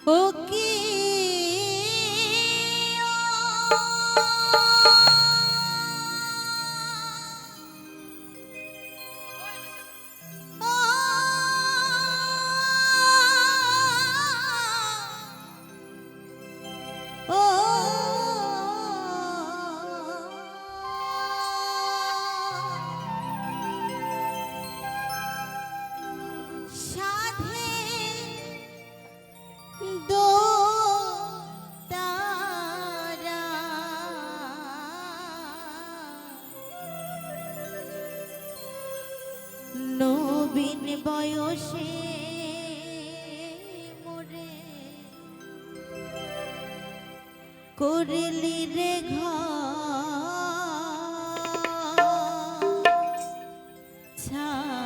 ও কি নবীন বয়সে মোরে করলি রে ঘর ছাড়া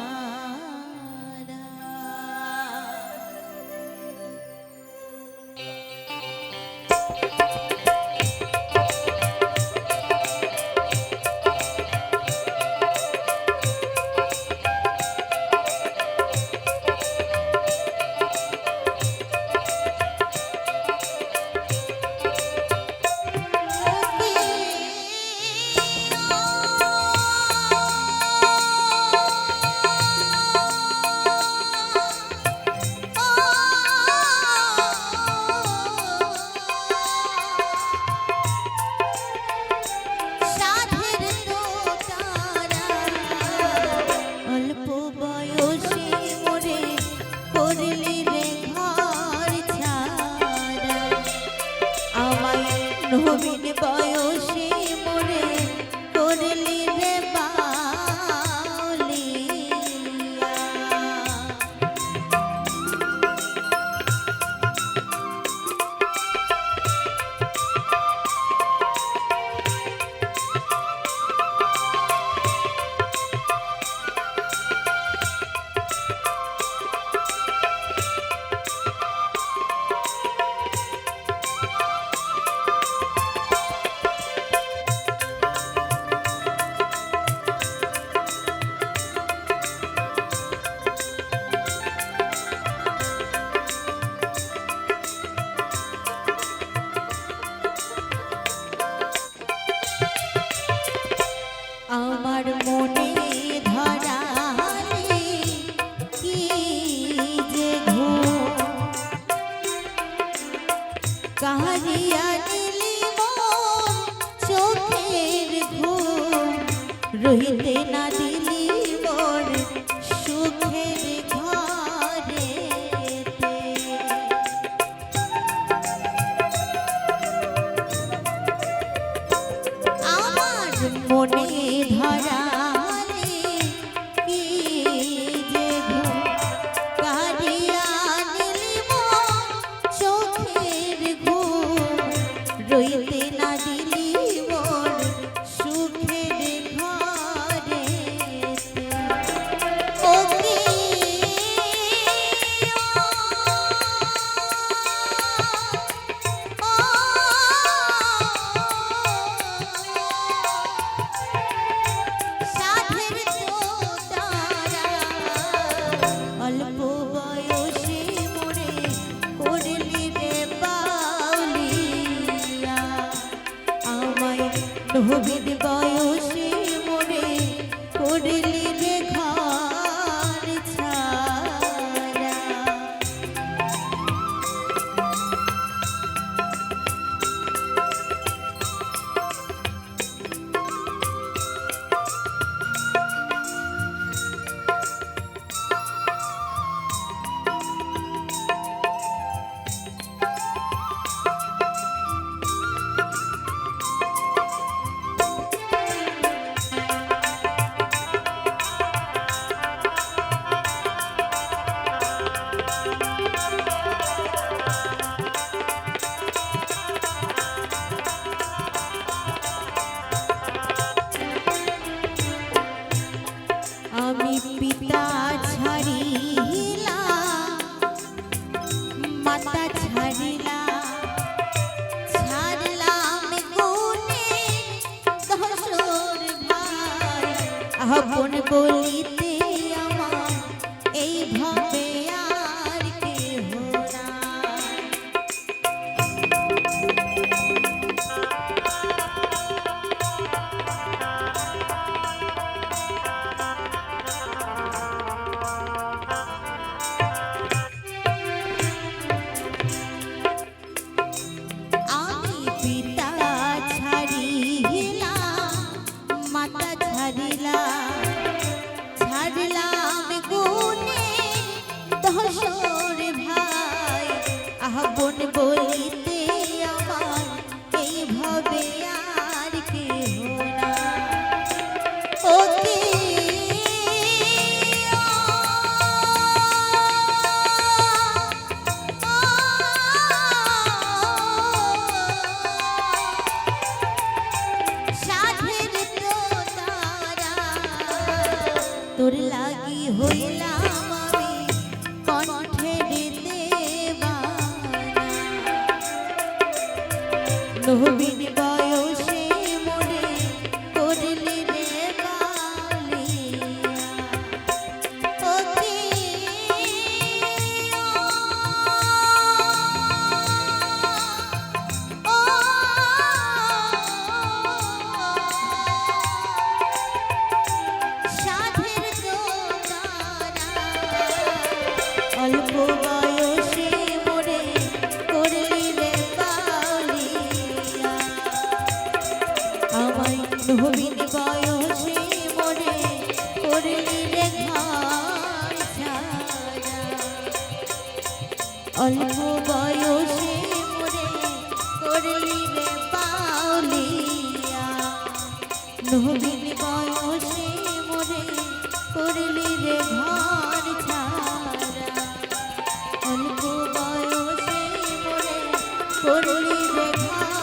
নবীন বয়সে মোরে করলি রে বাউলিয়া আমার মনে ধরালি কি যে ঘুম কাহারিয়া দিলি মোর চোখের ঘুম রহিতে না দিলি মোর সুখের ঘরেতে আমার মনে ধরালি কি যে ঘুম কাহারিয়া দিলি মোর চোখের ঘুম রইতে না দিলি মোর সুখের ঘরেতে ও কি অল্প বয়সে মোরে করলি রে বাউলিয়া আমায় নবীন বয়সে মোরে করলি রে ঘর ছাড়া আমি পিতা ছাড়িলা মাতা ছাড়িলা ছাড়লাম গুণে দশর ভাই আপন বলিতে আমার এইভাবে আর কেহ নাই আহবন বলিতে আমার এইভাবে আর কেহ না। ওকে সাধের তো তারা তোর লাগি হইলাম আমি কণ্ঠের দেবানা। নবীন বয়সে মনে করলি রে বালিয়া। ওকে ও সাধের দোতারা অল্প বয়সে মোরে করলি রে বালিয়া। আমায় নবীন বয়সে মোরে করলি রে ঘর ছাড়া। অল্প বয়সে মোরে করলি রে বালিয়া। নবীন বয়সে মোরে করলি রে ঘর ছাড়া। অল্প বয়সে মোরে করলি রে ঘর